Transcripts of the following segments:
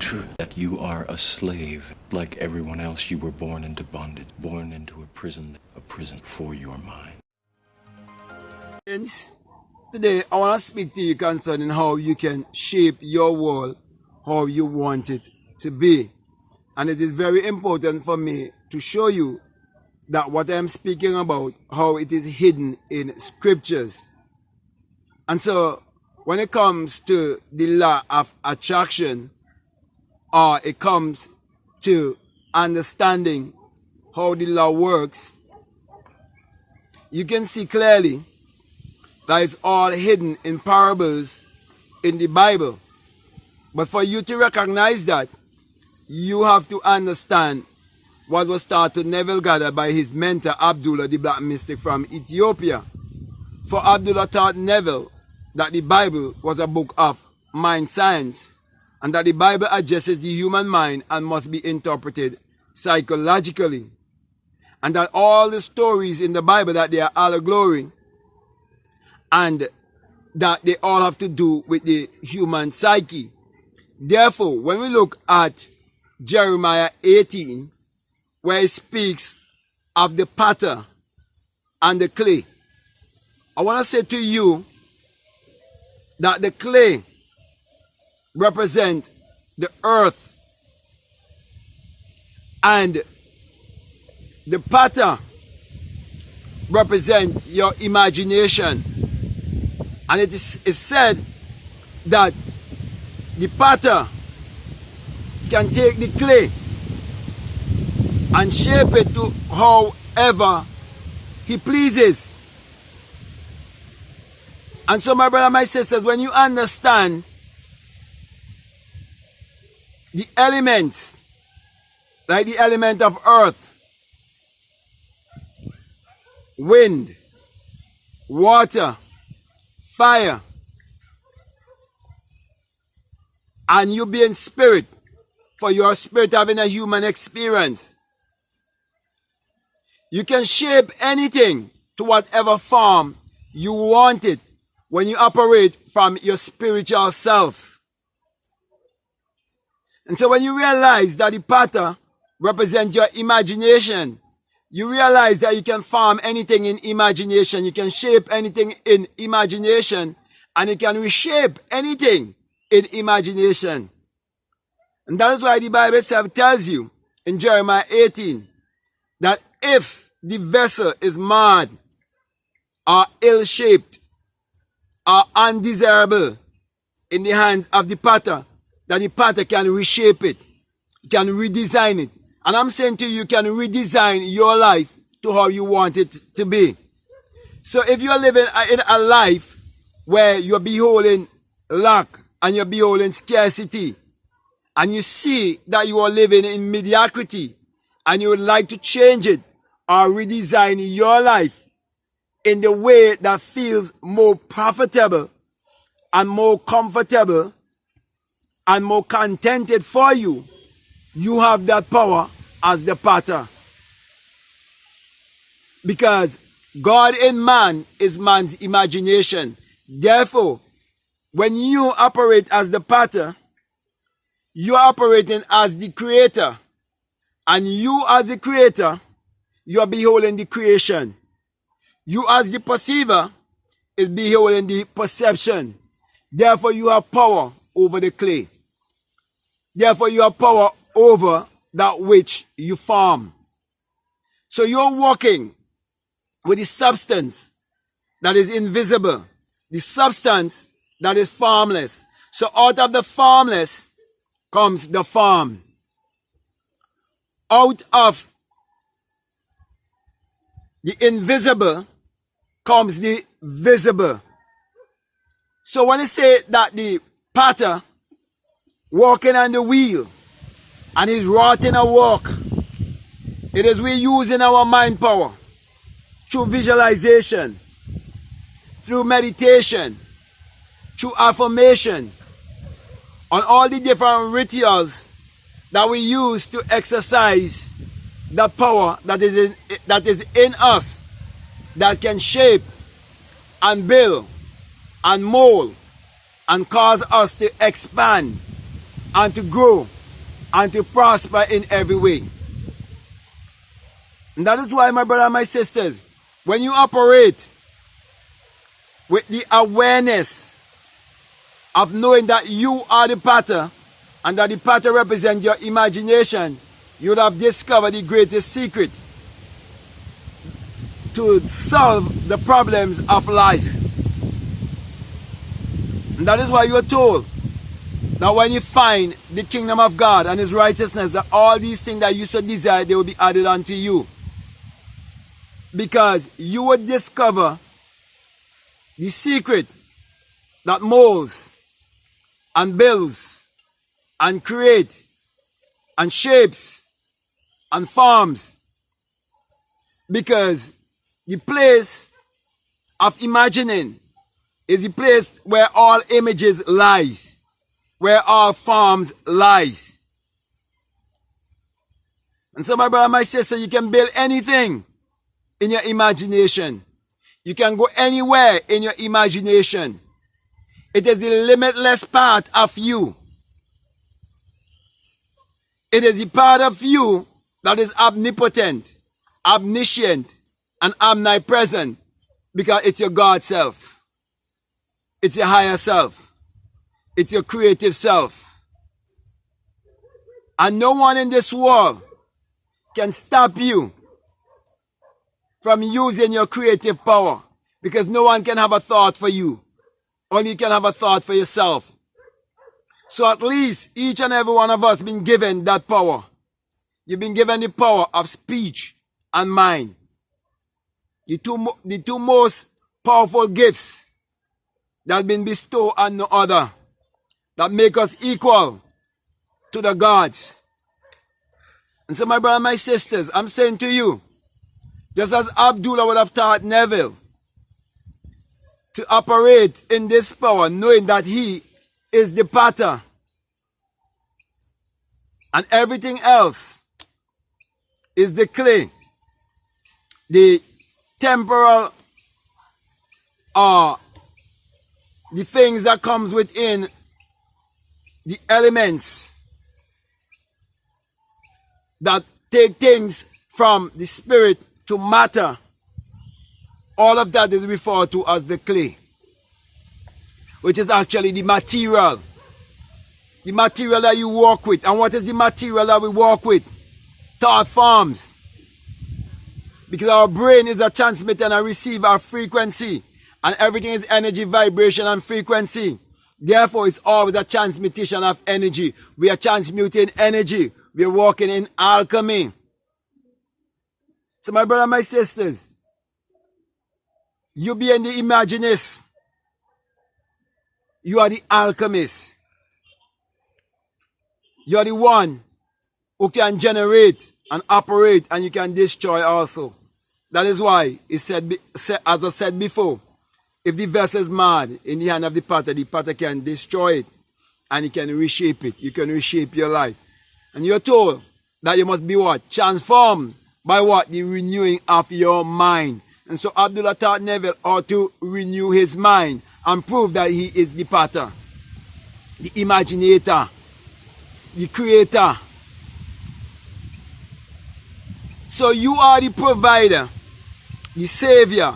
truth that you are a slave. Like everyone else, you were born into bondage, born into a prison for your mind. Today, I want to speak to you concerning how you can shape your world how you want it to be. And it is very important for me to show you that what I'm speaking about, how it is hidden in scriptures. And so, when it comes to the law of attraction, or it comes to understanding how the law works, you can see clearly that it's all hidden in parables in the Bible. But for you to recognize that, you have to understand what was taught to Neville Goddard by his mentor Abdullah, the black mystic from Ethiopia. For Abdullah taught Neville that the Bible was a book of mind science, and that the Bible addresses the human mind and must be interpreted psychologically, and that all the stories in the Bible, that they are allegory, and that they all have to do with the human psyche. Therefore, when we look at Jeremiah 18, where it speaks of the potter and the clay, I want to say to you that the clay represents the earth, and the potter represents your imagination. And it is said that the potter can take the clay and shape it to however he pleases. And so, my brother, my sisters, when you understand the elements, like the element of earth, wind, water, fire, and you being spirit, for your spirit having a human experience, you can shape anything to whatever form you want it when you operate from your spiritual self. And so when you realize that the potter represents your imagination, you realize that you can form anything in imagination, you can shape anything in imagination, and you can reshape anything in imagination. And that is why the Bible itself tells you in Jeremiah 18 that if the vessel is marred or ill-shaped or undesirable in the hands of the potter, that the potter can reshape it, can redesign it. And I'm saying to you, you can redesign your life to how you want it to be. So if you're living in a life where you're beholding lack and you're beholding scarcity, and you see that you are living in mediocrity, and you would like to change it or redesign your life in the way that feels more profitable and more comfortable and more contented for you, you have that power as the potter. Because God in man is man's imagination. Therefore, when you operate as the potter, you are operating as the creator. And you as the creator, you are beholding the creation. You as the perceiver is beholding the perception. Therefore, you have power over the clay. Therefore, you have power over that which you form. So you're working with the substance that is invisible, the substance that is formless. So out of the formless comes the form. Out of the invisible comes the visible. So when you say that the potter walking on the wheel and is rotting a walk, it is we using our mind power through visualization, through meditation, through affirmation, on all the different rituals that we use to exercise the power that is in us, that can shape and build and mold and cause us to expand and to grow and to prosper in every way. And that is why, my brother and my sisters, when you operate with the awareness of knowing that you are the potter and that the potter represents your imagination, you would have discovered the greatest secret to solve the problems of life. And that is why you are told that when you find the kingdom of God and his righteousness, that all these things that you so desire, they will be added unto you. Because you would discover the secret that molds and builds and creates and shapes and forms. Because the place of imagining is the place where all images lies, where all forms lies. And so, my brother and my sister, you can build anything in your imagination. You can go anywhere in your imagination. It is the limitless part of you. It is the part of you that is omnipotent, omniscient, and omnipresent, because it's your God self. It's your higher self. It's your creative self. And no one in this world can stop you from using your creative power, because no one can have a thought for you. Only you can have a thought for yourself. So at least each and every one of us been given that power. You've been given the power of speech and mind. The two most powerful gifts that have been bestowed on no other, that make us equal to the gods. And so, my brother and my sisters, I'm saying to you, just as Abdullah would have taught Neville to operate in this power, knowing that he is the potter and everything else is the clay, the temporal the things that comes within the elements that take things from the spirit to matter. All of that is referred to as the clay, which is actually the material that you work with. And what is the material that we work with? Thought forms. Because our brain is a transmitter and a receiver of frequency, and everything is energy, vibration, and frequency. Therefore, it's always a transmutation of energy. We are transmuting energy. We are walking in alchemy. So, my brother and my sisters, you being the imaginist, you are the alchemist. You are the one who can generate and operate, and you can destroy also. That is why it said, as I said before, if the vessel is mad in the hand of the potter can destroy it and he can reshape it. You can reshape your life. And you're told that you must be what? Transformed by what? The renewing of your mind. And so Abdullah taught Neville how to renew his mind and prove that he is the potter, the imaginator, the creator. So you are the provider, the savior,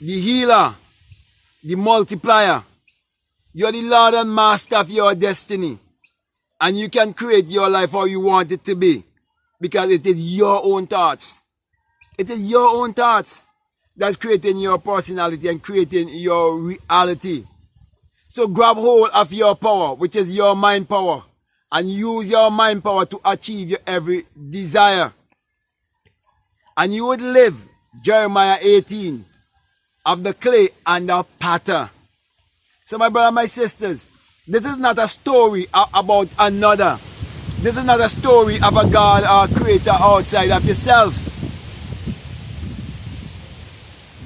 the healer, the multiplier. You are the Lord and Master of your destiny. And you can create your life how you want it to be, because it is your own thoughts. It is your own thoughts that's creating your personality and creating your reality. So grab hold of your power, which is your mind power, and use your mind power to achieve your every desire. And you would live Jeremiah 18 of the clay and the potter. So my brother, my sisters, this is not a story about another. This is not a story of a God or creator outside of yourself.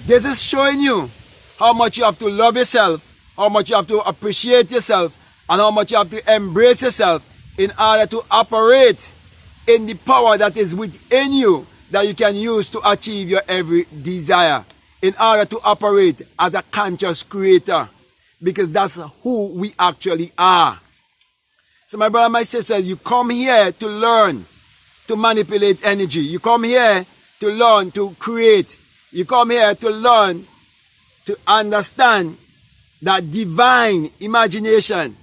This is showing you how much you have to love yourself, how much you have to appreciate yourself, and how much you have to embrace yourself in order to operate in the power that is within you, that you can use to achieve your every desire, in order to operate as a conscious creator, because that's who we actually are. So my brother, my sister, you come here to learn to manipulate energy. You come here to learn to create. You come here to learn to understand that divine imagination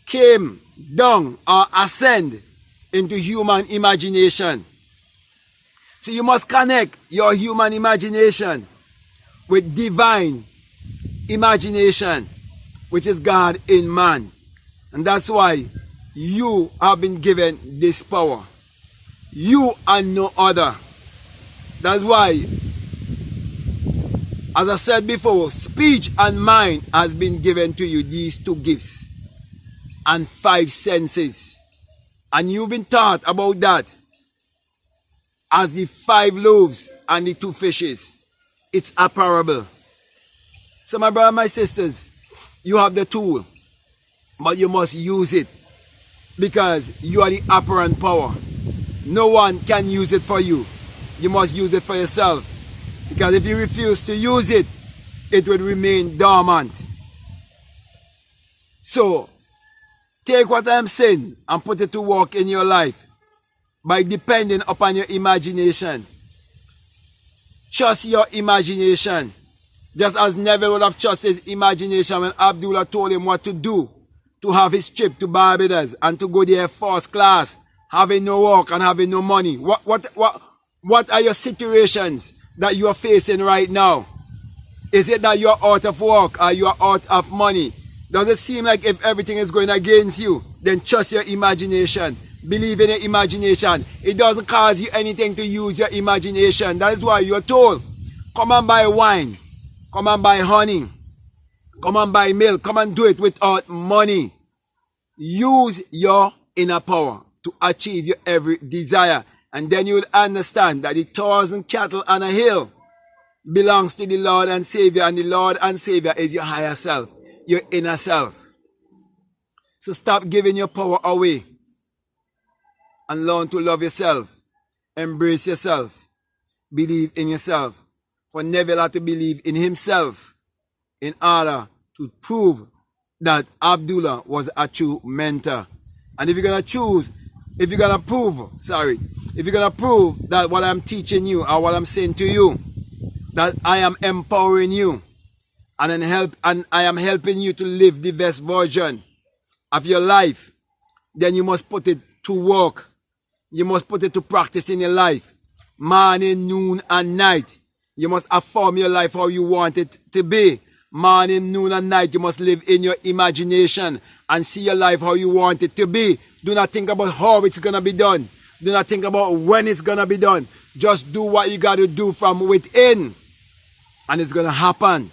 came down or ascend into human imagination. So you must connect your human imagination with divine imagination, which is God in man. And that's why you have been given this power. You and no other. That's why, as I said before, speech and mind has been given to you, these two gifts and 5 senses. And you've been taught about that as the 5 loaves and the 2 fishes. It's a parable. So my brother, my sisters, you have the tool, but you must use it because you are the operant power. No one can use it for you. You must use it for yourself. Because if you refuse to use it, it will remain dormant. So, take what I'm saying and put it to work in your life by depending upon your imagination. Trust your imagination. Just as Neville would have trusted his imagination when Abdullah told him what to do to have his trip to Barbados and to go there first class, having no work and having no money. What are your situations that you are facing right now? Is it that you are out of work or you are out of money? Does it seem like if everything is going against you, then trust your imagination. Believe in your imagination. It doesn't cost you anything to use your imagination. That is why you're told, come and buy wine. Come and buy honey. Come and buy milk. Come and do it without money. Use your inner power to achieve your every desire. And then you will understand that the 1,000 cattle on a hill belongs to the Lord and Savior. And the Lord and Savior is your higher self, your inner self. So stop giving your power away and learn to love yourself. Embrace yourself. Believe in yourself. For Neville had to believe in himself in order to prove that Abdullah was a true mentor. And if you're going to prove that what I'm teaching you or what I'm saying to you, that I am empowering you and I am helping you to live the best version of your life, then you must put it to work. You must put it to practice in your life. Morning, noon, and night. You must affirm your life how you want it to be. Morning, noon, and night. You must live in your imagination and see your life how you want it to be. Do not think about how it's going to be done. Do not think about when it's going to be done. Just do what you got to do from within. And it's going to happen.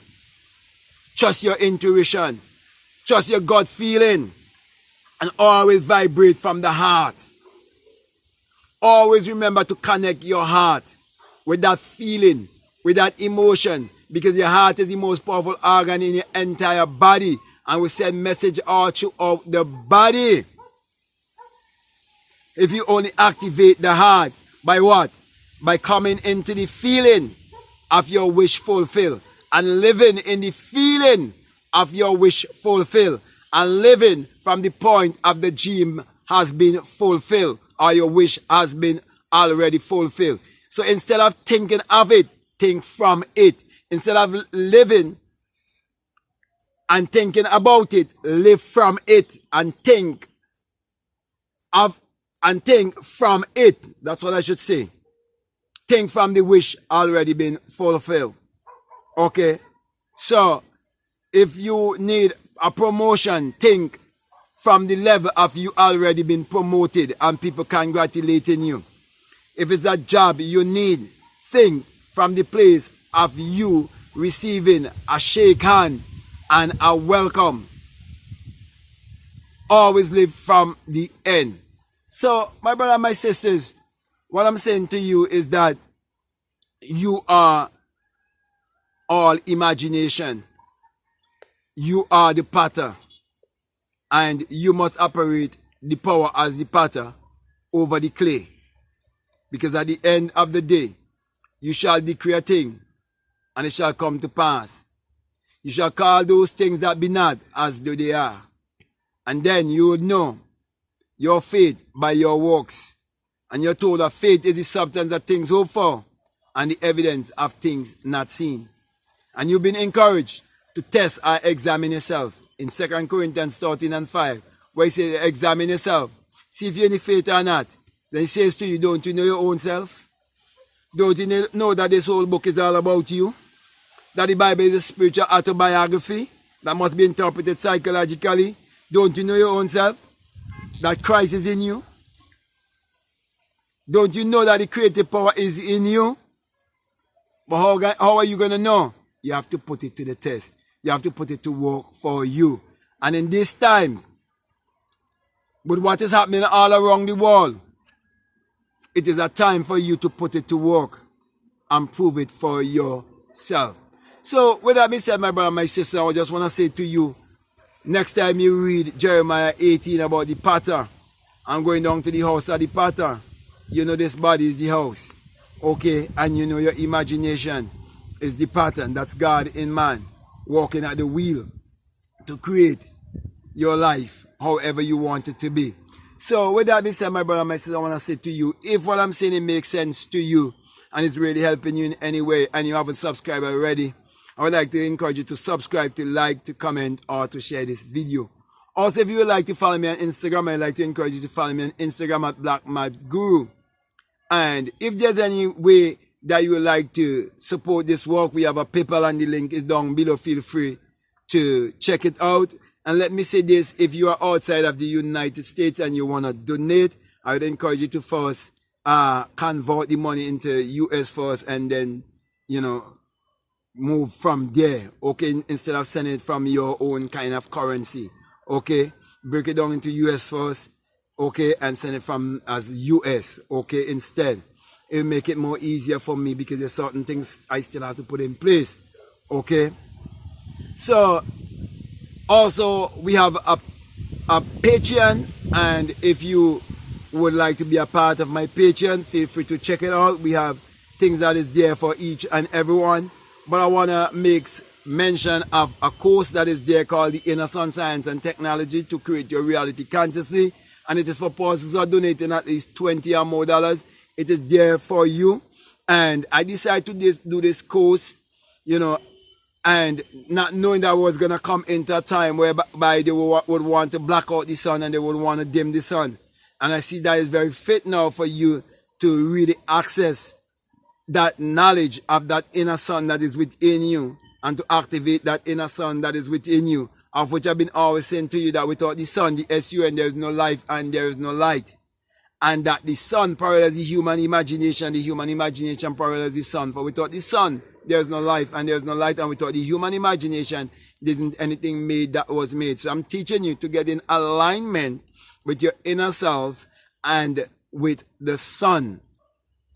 Trust your intuition. Trust your gut feeling. And always vibrate from the heart. Always remember to connect your heart with that feeling, with that emotion, because your heart is the most powerful organ in your entire body, and will send message all throughout the body. If you only activate the heart by what? By coming into the feeling of your wish fulfilled and living in the feeling of your wish fulfilled and living from the point of the dream has been fulfilled or your wish has been already fulfilled. So instead of thinking of it, think from it. Instead of living and thinking about it, live from it and think of and think from it. That's what I should say. Think from the wish already been fulfilled. Okay? So if you need a promotion, think from the level of you already been promoted and people congratulating you. If it's a job you need, think from the place of you receiving a shake hand and a welcome. Always live from the end. So, my brother and my sisters, what I'm saying to you is that you are all imagination. You are the potter. And you must operate the power as the potter over the clay. Because at the end of the day, you shall decree a thing, and it shall come to pass. You shall call those things that be not as though they are. And then you would know your faith by your works. And you're told that faith is the substance of things hoped for and the evidence of things not seen. And you've been encouraged to test or examine yourself in 2 Corinthians 13:5, where he says, examine yourself. See if you have any faith or not. Then he says to you, don't you know your own self? Don't you know that this whole book is all about you? That the Bible is a spiritual autobiography that must be interpreted psychologically? Don't you know your own self? That Christ is in you? Don't you know that the creative power is in you? But how are you going to know? You have to put it to the test. You have to put it to work for you. And in these times, with what is happening all around the world, it is a time for you to put it to work and prove it for yourself. So, with that being said, my brother and my sister, I just want to say to you, next time you read Jeremiah 18 about the potter, and going down to the house of the potter, you know this body is the house. Okay? And you know your imagination is the pattern. That's God in man, walking at the wheel to create your life however you want it to be. So with that being said, my brother and my sister, I want to say to you, if what I'm saying it makes sense to you and it's really helping you in any way and you haven't subscribed already, I would like to encourage you to subscribe, to like, to comment, or to share this video. Also, if you would like to follow me on Instagram, I'd like to encourage you to follow me on Instagram at BlackMadGuru. And if there's any way that you would like to support this work, we have a PayPal and the link is down below. Feel free to check it out. And let me say this, if you are outside of the United States and you want to donate, I would encourage you to first convert the money into US first and then, you know, move from there, okay, instead of sending it from your own kind of currency, okay? Break it down into US first, okay, and send it from as US, okay, instead. It'll make it more easier for me because there's certain things I still have to put in place, okay? So, also, we have a Patreon, and if you would like to be a part of my Patreon, feel free to check it out. We have things that is there for each and everyone. But I want to make mention of a course that is there called the Inner Sun Science and Technology to create your reality consciously. And it is for persons who are donating at least $20 or more. It is there for you. And I decided to do this course, you know, and not knowing that I was going to come into a time whereby they would want to black out the sun and they would want to dim the sun. And I see that is very fit now for you to really access that knowledge of that inner sun that is within you and to activate that inner sun that is within you, of which I've been always saying to you that without the sun, the SUN, there is no life and there is no light. And that the sun parallels the human imagination parallels the sun. For without the sun, there is no life and there is no light. And without the human imagination, there isn't anything made that was made. So I'm teaching you to get in alignment with your inner self and with the sun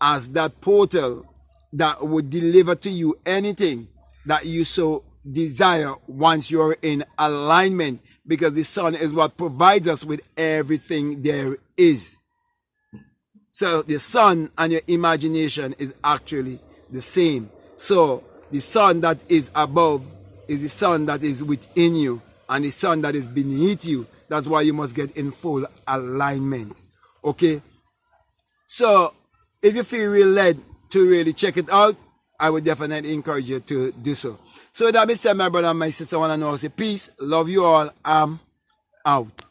as that portal that would deliver to you anything that you so desire once you're in alignment, because the sun is what provides us with everything there is. So the sun and your imagination is actually the same. So the sun that is above is the sun that is within you, and the sun that is beneath you. That's why you must get in full alignment. Okay? So if you feel really led to really check it out, I would definitely encourage you to do so. So with that being said, my brother and my sister, I want to know, say peace, love you all, I'm out.